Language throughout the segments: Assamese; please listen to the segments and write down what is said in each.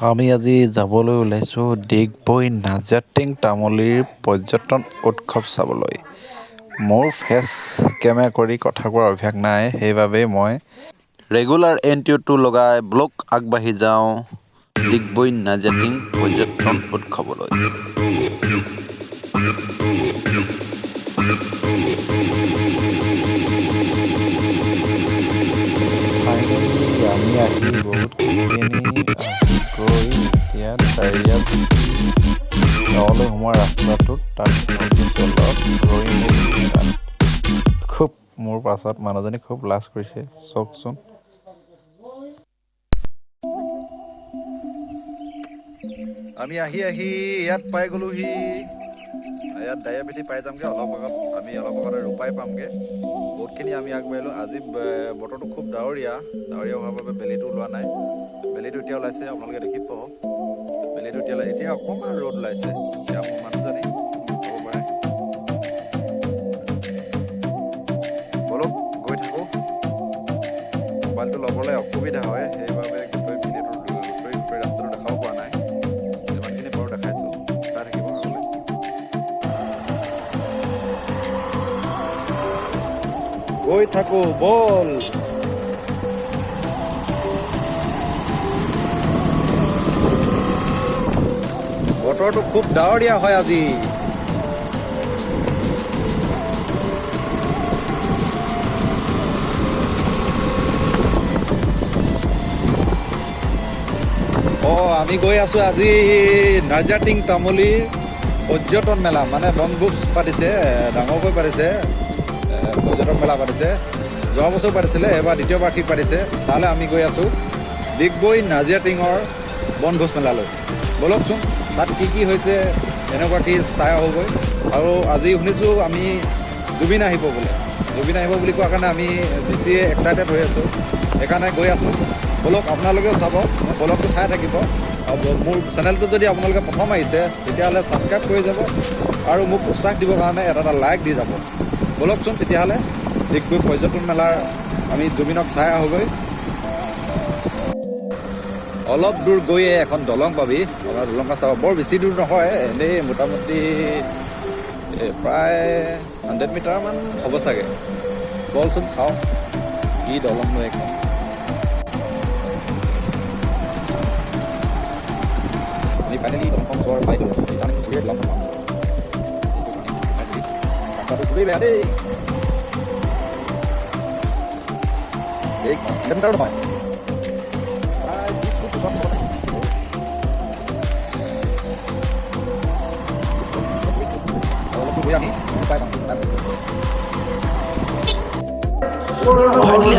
আমি আজি যাবলৈ ওলাইছোঁ ডিগবৈ নাজাৰাতিন তামুলীৰ পৰ্যটন উৎসৱ চাবলৈ। মোৰ ফেচ কেমেৰা কৰি কথা কোৱাৰ অভ্যাস নাই, সেইবাবে মই ৰেগুলাৰ এণ্ট্ৰিটো লগাই ব্লগ আগবাঢ়ি যাওঁ ডিগবৈ নাজাৰাতিন পৰ্যটন উৎসৱলৈ। আমি আহি বহুতখিনি গৈ এতিয়া ডাৰিয়াত গাঁৱলৈ সোমোৱা ৰাস্তাটোত তাত অলপ ৰৈ মেলি তাত খুব মোৰ পাছত মানুহজনী খুব লাজ কৰিছে, চাওকচোন। আমি আহি ইয়াত পাই গ'লোহি। ইয়াত ডাৰিয়াপিঠি পাই যামগৈ অলপ আগতে ৰূপাই পামগৈ। বহুতখিনি আমি আগবাঢ়িলোঁ। আজি বতৰটো খুব ডাৱৰীয়া হোৱাৰ বাবে বেলিটো ওলোৱা নাই। বেলিটো এতিয়া ওলাইছে, আপোনালোকে দেখি পাব। বেলিটো এতিয়া অকণমান ৰ'দ ওলাইছে। এতিয়া মানুহজনী ক'ব পাৰে বলক গৈ থাকোঁ। মোবাইলটো ল'বলৈ অসুবিধা হয়, সেইবাবে গোটেই ৰাস্তাটো দেখাব পৰা নাই। যিমানখিনি পাৰোঁ দেখাইছোঁ, চাই থাকিব আগলৈ। গৈ থাকোঁ বল। বতৰটো খুব ডাৱৰীয়া হয় আজি। আমি গৈ আছোঁ আজি নাজাৰাতিন তামুলীৰ পৰ্যটন মেলা, মানে বনভোজ পাতিছে, ডাঙৰকৈ পাতিছে, পৰ্যটন মেলা পাতিছে। যোৱা বছৰ পাতিছিলে, এবাৰ দ্বিতীয় বাৰ্ষিক পাতিছে। তালৈ আমি গৈ আছোঁ ডিগবৈ নাজাৰাতিনৰ বনভোজ মেলালৈ। বলকচোন তাত কি হৈছে এনেকুৱা কি চাই আহোঁগৈ। আৰু আজি শুনিছোঁ আমি জুবিন আহিব বুলি কোৱাৰ কাৰণে আমি বেছি এক্সাইটেড হৈ আছোঁ, সেইকাৰণে গৈ আছোঁ। বলক আপোনালোকেও চাব, বলকটো চাই থাকিব। মোৰ চেনেলটো যদি আপোনালোকে প্ৰথম আহিছে তেতিয়াহ'লে ছাবস্ক্ৰাইব কৰি যাব আৰু মোক উৎসাহ দিবৰ কাৰণে এটা লাইক দি যাব। বলকচোন তেতিয়াহ'লে ডিগবৈ পৰ্যটন মেলাৰ আমি জুবিনক চাই আহোঁগৈ। অলপ দূৰ গৈয়ে এখন দলং পাবি, আপোনাৰ দলংখন চাব। বৰ বেছি দূৰ নহয়, এনেই মোটামুটি প্ৰায় 100 মিটাৰমান হ'ব চাগে। বলচোন চাওঁ কি দলংনো এখন। ফাইনেলি দলংখন চোৱাৰ পাই গ'লোঁ। সেইকাৰণে ঘূৰিয়ে দলংখন পাম। ৰাস্তাটো খুবেই বেয়া দেই। এই কিলোমিটাৰ নহয়,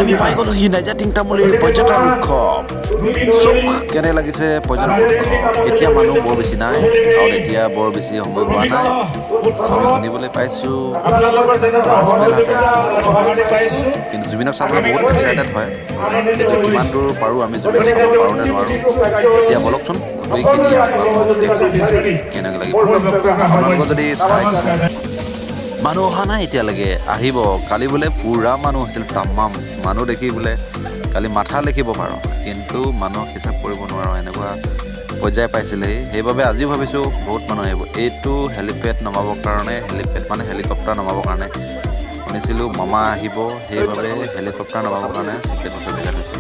আমি পাই গ'লোহি নাজাৰাতিন তামুলীৰ পৰ্যটন উৎসৱ। চোক কেনে লাগিছে পৰ্যটন উৎসৱ। এতিয়া মানুহ বৰ বেছি নাই, কাৰণ এতিয়া বৰ বেছি সময় হোৱা নাই। আমি শুনিবলৈ পাইছোঁ কিন্তু জুবিনক চাবলৈ বহুত এক্সাইটেড হয়। কিন্তু কিমান দূৰ পাৰোঁ আমি জুবিনক চাব পাৰোঁ নে নোৱাৰোঁ। এতিয়া বলকচোন গোটেইখিনি কেনেকৈ লাগিব। আপোনালোকৰ যদি চাই মানুহ অহা নাই এতিয়ালৈকে, আহিব। কালি বোলে পুৰা মানুহ হৈছিল, তামাম মানুহ দেখি বোলে কালি মাথা লিখিব পাৰোঁ, কিন্তু মানুহক হিচাপ কৰিব নোৱাৰোঁ, এনেকুৱা পৰ্যায় পাইছিলেহি। সেইবাবে আজিও ভাবিছোঁ বহুত মানুহ আহিব। এইটো হেলিপেড নমাবৰ কাৰণে, হেলিকপ্টাৰ নমাবৰ কাৰণে শুনিছিলোঁ মামা আহিব, সেইবাবে হেলিকপ্টাৰ নমাবৰ কাৰণে চিকেন হোটেল জেগাত হৈছে।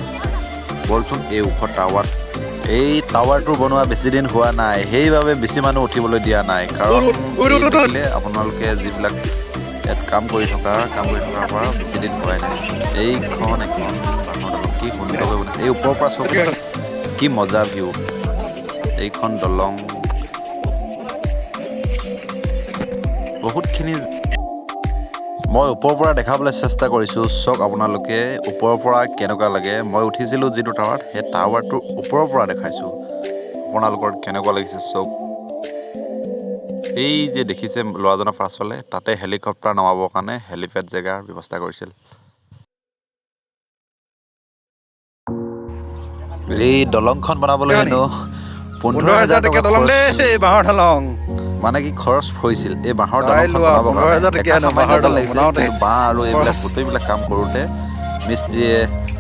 বলচোন এই ওখ এই টাৱাৰটো বনোৱা বেছি দিন হোৱা নাই, সেইবাবে বেছি মানুহ উঠিবলৈ দিয়া নাই। কাৰণ আপোনালোকে যিবিলাক ইয়াত কাম কৰি থকাৰ পৰা বেছি দিন হোৱাই নাই। এখন কি সুন্দৰকৈ বনাইছে। এই ওপৰৰ পৰা চব কি মজা ভিউ। এইখন দলং বহুতখিনি মই ওপৰৰ পৰা দেখাবলৈ চেষ্টা কৰিছোঁ। চাওক আপোনালোকে ওপৰৰ পৰা কেনেকুৱা লাগে। মই উঠিছিলোঁ যিটো টাৱাৰত, সেই টাৱাৰটোৰ ওপৰৰ পৰা দেখাইছোঁ। আপোনালোকৰ কেনেকুৱা লাগিছে চাওক। এই যে দেখিছে ল'ৰাজনৰ পাছফালে, তাতে হেলিকপ্টাৰ নমাবৰ কাৰণে হেলিপেড জেগাৰ ব্যৱস্থা কৰিছিল। এই দলংখন বনাবলৈ হেনো 15,000 টকা দলং দেই, বাঁহৰ দলং। মানে কি খৰচ হৈছিল এই বাঁহৰ দলংখন বনাবৰ কাৰণে। বাঁহ আৰু এইবিলাক গোটেইবিলাক কাম কৰোঁতে মিস্ত্ৰীয়ে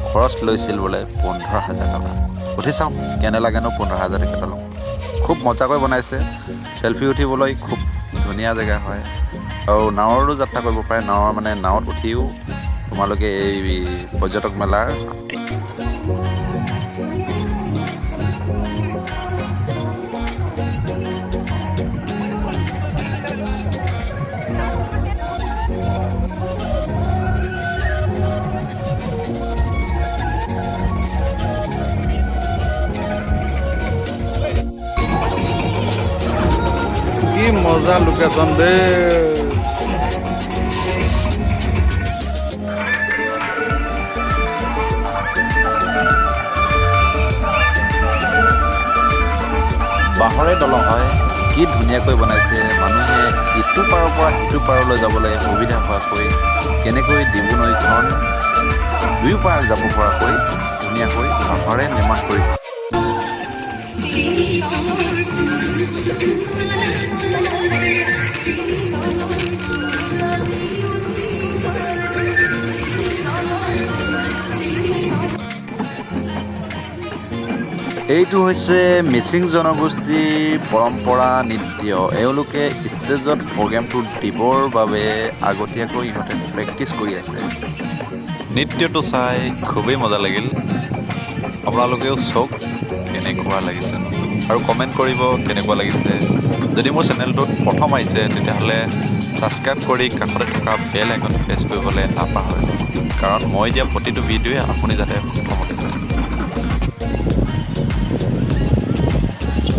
খৰচ লৈছিল বোলে 15,000 টকা। উঠি চাওঁ কেনে লাগেনো 15,000 টকা ল'ম। খুব মজাকৈ বনাইছে, চেলফি উঠিবলৈ খুব ধুনীয়া জেগা হয় আৰু নাৱৰো যাত্ৰা কৰিব পাৰে। নাৱত উঠিও তোমালোকে এই পৰ্যটক মেলাৰ কি মজা লোকেশ্যন দেই। বাঁহৰে দলং হয়, কি ধুনীয়াকৈ বনাইছে। মানুহে ইটো পাৰৰ পৰা সিটো পাৰলৈ যাবলৈ সুবিধা হোৱাকৈ কেনেকৈ ডিব্ৰু নৈখন দুয়ো পাৰ যাব পৰাকৈ ধুনীয়াকৈ বাঁহৰে নিৰ্মাণ কৰি এইটো হৈছে মিচিং জনগোষ্ঠীৰ পৰম্পৰা নৃত্য। এওঁলোকে ষ্টেজত প্ৰগ্ৰেমটো দিবৰ বাবে আগতীয়াকৈ ইহঁতে প্ৰেক্টিচ কৰি আছে। নৃত্যটো চাই খুবেই মজা লাগিল। আপোনালোকেও চাওক কেনেকুৱা লাগিছে আৰু কমেণ্ট কৰিব কেনেকুৱা লাগিছে। যদি মোৰ চেনেলটোত প্ৰথম আহিছে তেতিয়াহ'লে ছাবস্ক্ৰাইব কৰি কাষতে থকা বেল আইকন প্ৰেছ কৰিবলৈ নাপাহৰে, কাৰণ মই দিয়া প্ৰতিটো ভিডিঅ'ই আপুনি যাতে প্ৰথমতে পায়।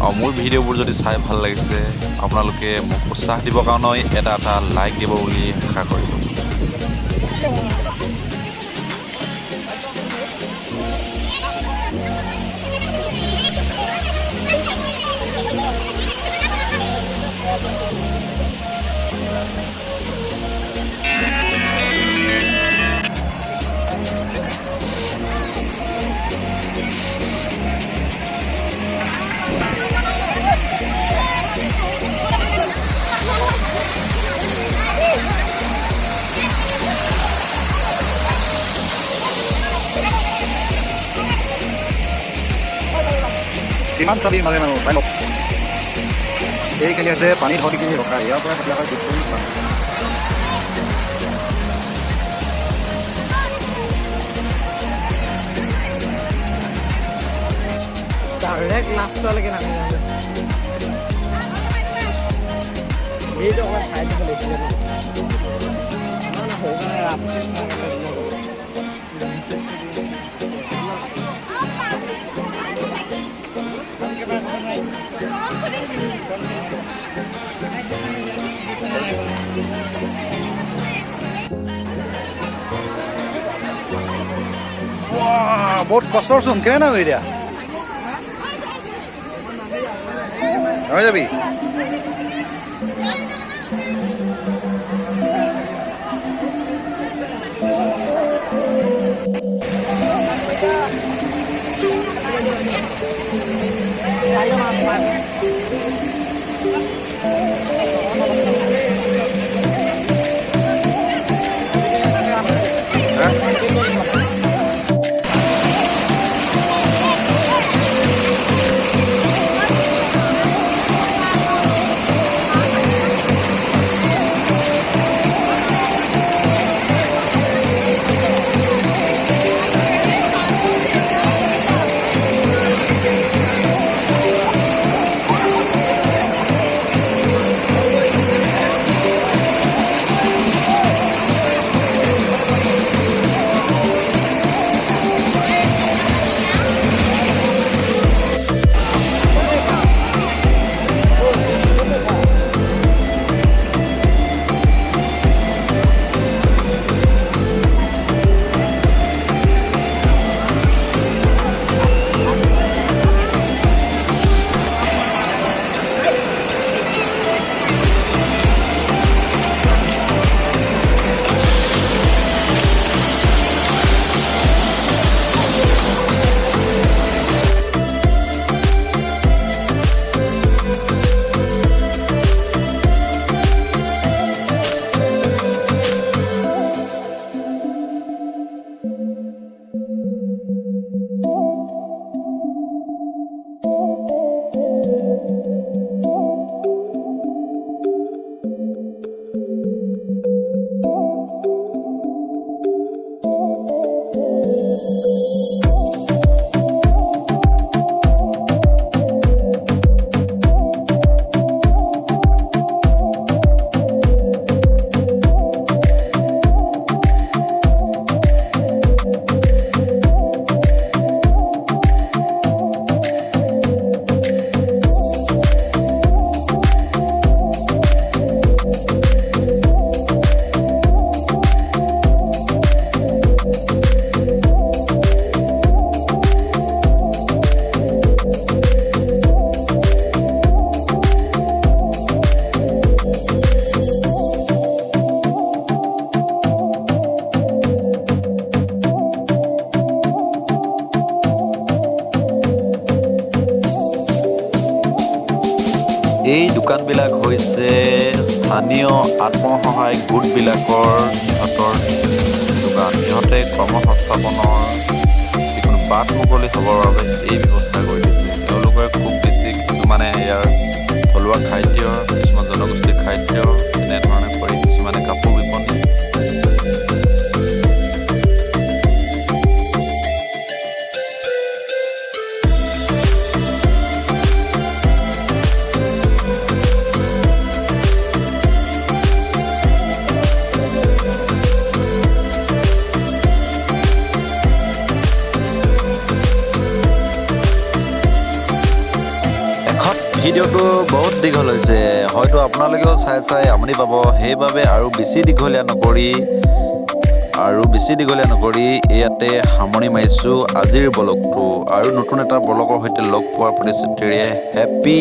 আৰু মোৰ ভিডিঅ'বোৰ যদি চাই ভাল লাগিছে আপোনালোকে মোক উৎসাহ দিবৰ কাৰণে এটা লাইক দিব বুলি আশা কৰিলোঁ। কিমান চাবি মানে মানুহ চাই লওক। এইখিনি আছে পানী ধৰিখিনি ৰখা, ইয়াৰ পৰা কেতিয়াবা ডিগবৈ পানী। ডাইৰেক্ট লাষ্টলৈকে নামি যাবে। এইটো অকণমান চাই দিব লাগিছিলে বহুত কষ্টৰ চোন, কেনে নামি এতিয়া হৈ যাবি। এই দোকানবিলাক হৈছে স্থানীয় আত্মসহায়ক গোটবিলাকৰ সিহঁতৰ দোকান। সিহঁতে কৰ্মসংস্থাপনৰ যিকোনো বাট মুকলি হ'বৰ বাবে এই ব্যৱস্থা কৰি দিছে। তেওঁলোকে খুব বেছি কিছুমানে ইয়াৰ থলুৱা খাদ্য, কিছুমান জনগোষ্ঠীৰ খাদ্য এনেধৰণে কৰি কিছুমানে কাপোৰ বিপণী। ভিডিঅ'টো বহুত দীঘল হৈছে, হয়তো আপোনালোকেও চাই আমনি পাব। সেইবাবে আৰু বেছি দীঘলীয়া নকৰি ইয়াতে সামৰণি মাৰিছোঁ আজিৰ ব্লগটো। আৰু নতুন এটা ব্লগৰ সৈতে লগ পোৱাৰ প্ৰতিশ্ৰুতিৰে হেপী